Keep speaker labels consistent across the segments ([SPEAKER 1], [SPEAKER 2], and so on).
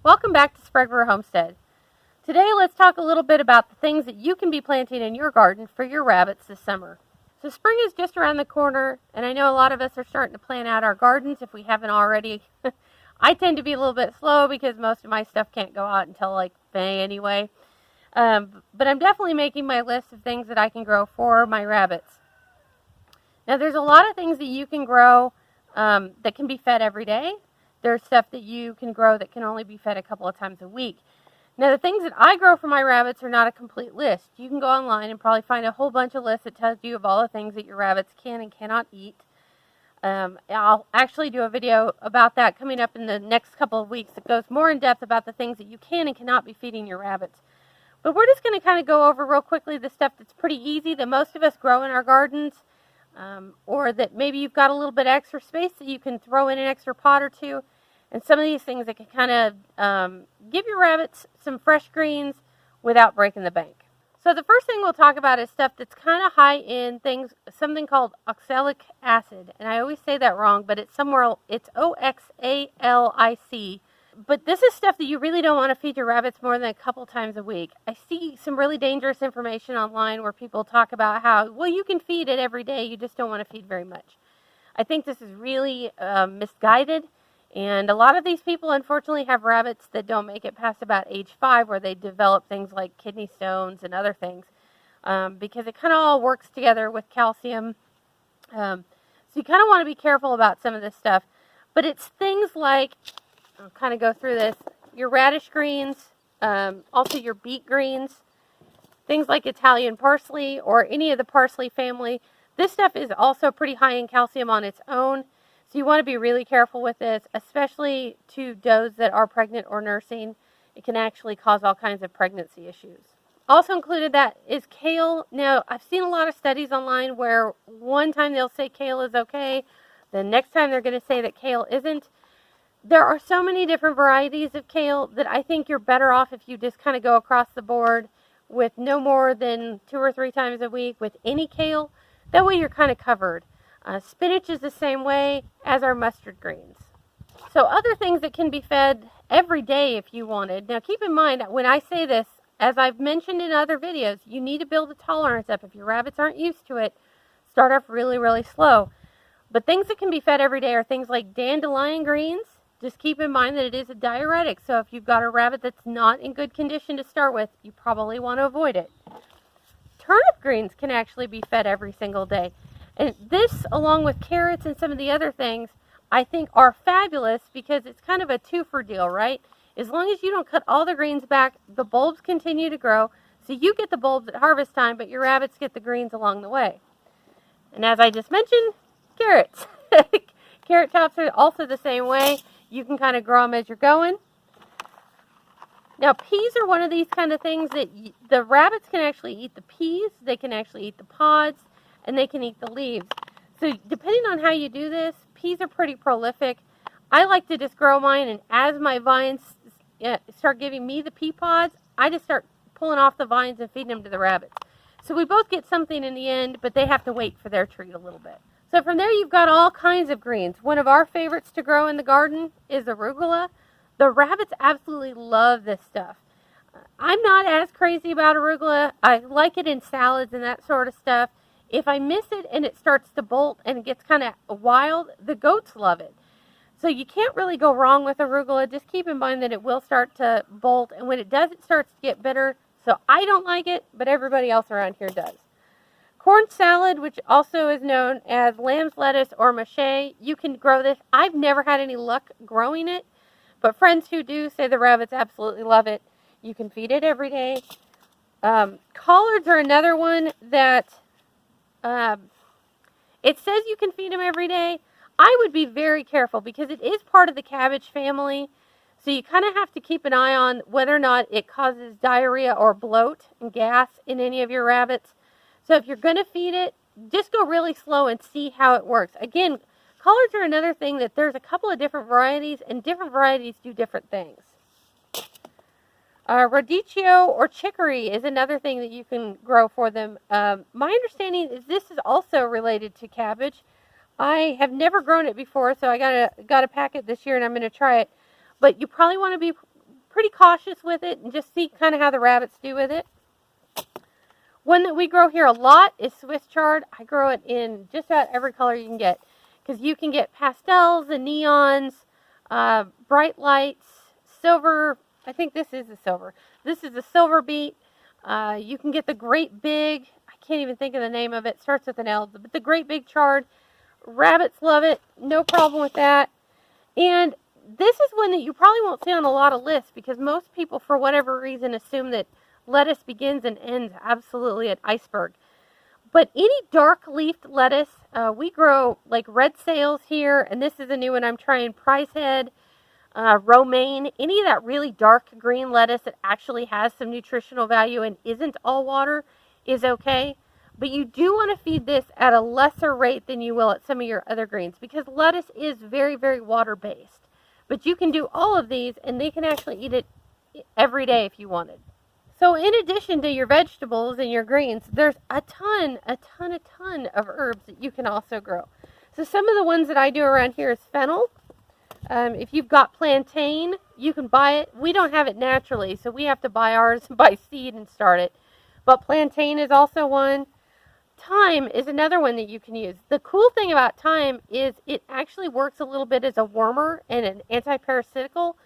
[SPEAKER 1] Welcome back to Sprague Homestead. Today let's talk a little bit about the things that you can be planting in your garden for your rabbits this summer. So spring is just around the corner, and I know a lot of us are starting to plan out our gardens if we haven't already. I tend to be a little bit slow because most of my stuff can't go out until like May anyway. But I'm definitely making my list of things that I can grow for my rabbits. Now there's a lot of things that you can grow that can be fed every day. There's stuff that you can grow that can only be fed a couple of times a week. Now, the things that I grow for my rabbits are not a complete list. You can go online and probably find a whole bunch of lists that tells you of all the things that your rabbits can and cannot eat. I'll actually do a video about that coming up in the next couple of weeks that goes more in depth about the things that you can and cannot be feeding your rabbits. But we're just going to kind of go over real quickly the stuff that's pretty easy that most of us grow in our gardens, or that maybe you've got a little bit extra space that you can throw in an extra pot or two. And some of these things that can kind of give your rabbits some fresh greens without breaking the bank. So the first thing we'll talk about is stuff that's kind of high in things, something called oxalic acid. And I always say that wrong, but it's OXALIC. But this is stuff that you really don't want to feed your rabbits more than a couple times a week. I see some really dangerous information online where people talk about how, well, you can feed it every day, you just don't want to feed very much. I think this is really misguided. And a lot of these people, unfortunately, have rabbits that don't make it past about age 5, where they develop things like kidney stones and other things, because it kind of all works together with calcium. So you kind of want to be careful about some of this stuff. But it's things like, I'll kind of go through this, your radish greens, also your beet greens, things like Italian parsley or any of the parsley family. This stuff is also pretty high in calcium on its own. So you want to be really careful with this, especially to does that are pregnant or nursing. It can actually cause all kinds of pregnancy issues. Also included that is kale. Now, I've seen a lot of studies online where one time they'll say kale is okay, the next time they're going to say that kale isn't. There are so many different varieties of kale that I think you're better off if you just kind of go across the board with no more than 2 or 3 times a week with any kale. That way you're kind of covered. Spinach is the same way as our mustard greens. So other things that can be fed every day if you wanted. Now keep in mind, when I say this, as I've mentioned in other videos, you need to build a tolerance up. If your rabbits aren't used to it, start off really, really slow. But things that can be fed every day are things like dandelion greens. Just keep in mind that it is a diuretic. So if you've got a rabbit that's not in good condition to start with, you probably want to avoid it. Turnip greens can actually be fed every single day. And this, along with carrots and some of the other things, I think are fabulous because it's kind of a two-for deal, right? As long as you don't cut all the greens back, the bulbs continue to grow. So you get the bulbs at harvest time, but your rabbits get the greens along the way. And as I just mentioned, carrots. Carrot tops are also the same way. You can kind of grow them as you're going. Now, peas are one of these kind of things that the rabbits can actually eat the peas. They can actually eat the pods. And they can eat the leaves. So depending on how you do this, peas are pretty prolific. I like to just grow mine, and as my vines start giving me the pea pods, I just start pulling off the vines and feeding them to the rabbits. So we both get something in the end, but they have to wait for their treat a little bit. So from there, you've got all kinds of greens. One of our favorites to grow in the garden is arugula. The rabbits absolutely love this stuff. I'm not as crazy about arugula. I like it in salads and that sort of stuff. If I miss it and it starts to bolt and it gets kind of wild, the goats love it. So you can't really go wrong with arugula. Just keep in mind that it will start to bolt, and when it does, it starts to get bitter. So I don't like it, but everybody else around here does. Corn salad, which also is known as lamb's lettuce or mache, you can grow this. I've never had any luck growing it, but friends who do say the rabbits absolutely love it. You can feed it every day. Collards are another one that it says you can feed them every day. I would be very careful because it is part of the cabbage family. So you kind of have to keep an eye on whether or not it causes diarrhea or bloat and gas in any of your rabbits. So if you're going to feed it, just go really slow and see how it works. Again, collards are another thing that there's a couple of different varieties, and different varieties do different things. Radicchio or chicory is another thing that you can grow for them. My understanding is this is also related to cabbage. I have never grown it before, so I got a packet this year, and I'm going to try it. But you probably want to be pretty cautious with it and just see kind of how the rabbits do with it. One that we grow here a lot is Swiss chard. I grow it in just about every color you can get, because you can get pastels and neons, bright lights, silver. I think this is a silver. This is a silver beet. You can get the great big, I can't even think of the name of it, starts with an L, but the great big chard. Rabbits love it, no problem with that. And this is one that you probably won't see on a lot of lists, because most people, for whatever reason, assume that lettuce begins and ends absolutely at iceberg. But any dark-leafed lettuce, we grow like red sails here, and this is a new one I'm trying, price head, romaine, any of that really dark green lettuce that actually has some nutritional value and isn't all water is okay. But you do want to feed this at a lesser rate than you will at some of your other greens, because lettuce is very, very water-based. But you can do all of these, and they can actually eat it every day if you wanted. So in addition to your vegetables and your greens, there's a ton of herbs that you can also grow. So some of the ones that I do around here is fennel. If you've got plantain, you can buy it. We don't have it naturally, so we have to buy ours by seed and start it. But plantain is also one. Thyme is another one that you can use. The cool thing about thyme is it actually works a little bit as a wormer and an anti-parasitical.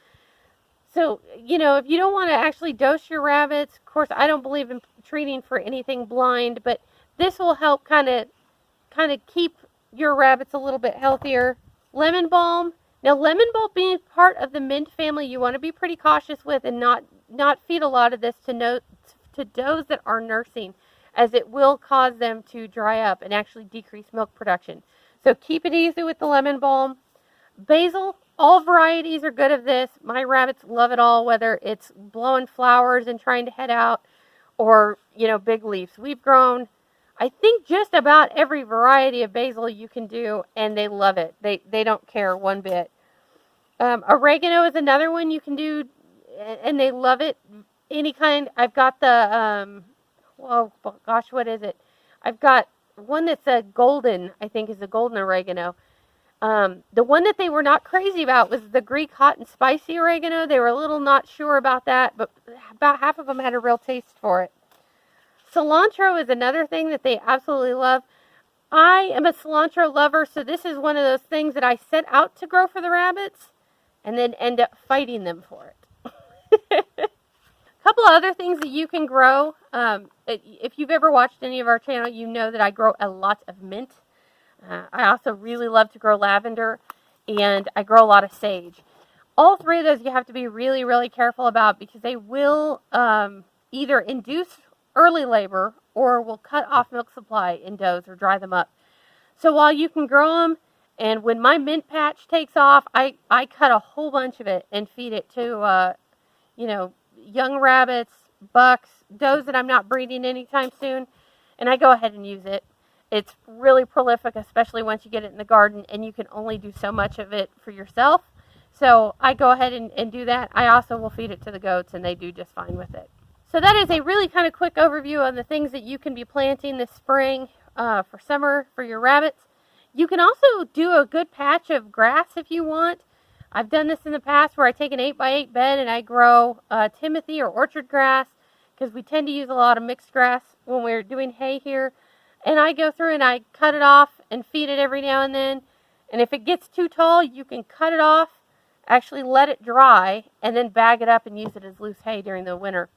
[SPEAKER 1] So, you know, if you don't want to actually dose your rabbits, of course, I don't believe in treating for anything blind, but this will help kind of keep your rabbits a little bit healthier. Lemon balm. Now, lemon balm being part of the mint family, you want to be pretty cautious with and not feed a lot of this to does that are nursing, as it will cause them to dry up and actually decrease milk production. So keep it easy with the lemon balm. Basil, all varieties are good of this. My rabbits love it all, whether it's blowing flowers and trying to head out or, you know, big leaves. We've grown, I think, just about every variety of basil you can do, and they love it. They don't care one bit. Oregano is another one you can do, and they love it. Any kind. I've got the, oh gosh, what is it? I've got one that's a golden, I think is a golden oregano. The one that they were not crazy about was the Greek hot and spicy oregano. They were a little not sure about that, but about half of them had a real taste for it. Cilantro is another thing that they absolutely love. I am a cilantro lover, so this is one of those things that I set out to grow for the rabbits and then end up fighting them for it. A couple of other things that you can grow. If you've ever watched any of our channel, you know that I grow a lot of mint. I also really love to grow lavender, and I grow a lot of sage. All three of those you have to be really, really careful about, because they will either induce early labor or will cut off milk supply in does or dry them up. So while you can grow them, and when my mint patch takes off, I cut a whole bunch of it and feed it to, young rabbits, bucks, does that I'm not breeding anytime soon, and I go ahead and use it. It's really prolific, especially once you get it in the garden, and you can only do so much of it for yourself. So I go ahead and do that. I also will feed it to the goats, and they do just fine with it. So that is a really kind of quick overview on the things that you can be planting this spring for summer for your rabbits. You can also do a good patch of grass if you want. I've done this in the past where I take an 8x8 bed and I grow Timothy or orchard grass, because we tend to use a lot of mixed grass when we're doing hay here. And I go through and I cut it off and feed it every now and then. And if it gets too tall, you can cut it off, actually let it dry, and then bag it up and use it as loose hay during the winter.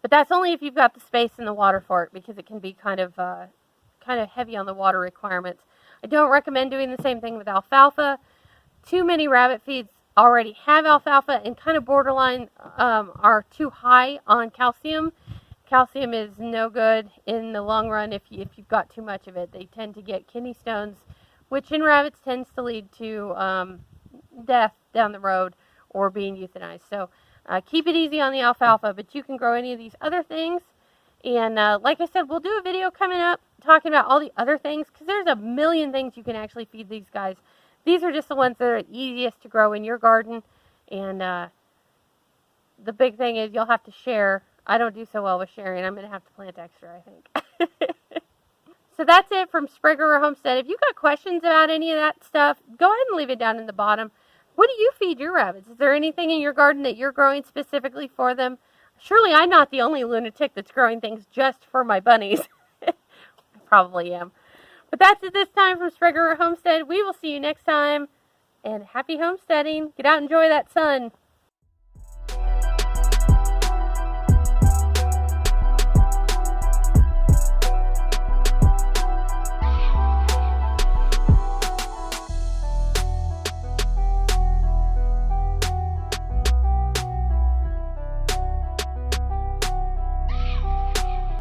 [SPEAKER 1] But that's only if you've got the space and the water for it, because it can be kind of heavy on the water requirements. I don't recommend doing the same thing with alfalfa. Too many rabbit feeds already have alfalfa and kind of borderline are too high on calcium. Calcium is no good in the long run if you've got too much of it. They tend to get kidney stones, which in rabbits tends to lead to death down the road or being euthanized. So keep it easy on the alfalfa, but you can grow any of these other things. And like I said, we'll do a video coming up talking about all the other things, because there's a million things you can actually feed these guys. These are just the ones that are easiest to grow in your garden. And the big thing is you'll have to share. I don't do so well with sharing. I'm going to have to plant extra, I think. So that's it from Sprague or Homestead. If you've got questions about any of that stuff, go ahead and leave it down in the bottom. What do you feed your rabbits? Is there anything in your garden that you're growing specifically for them? Surely I'm not the only lunatic that's growing things just for my bunnies. I probably am. But that's it this time from Sprague Homestead. We will see you next time. And happy homesteading. Get out and enjoy that sun.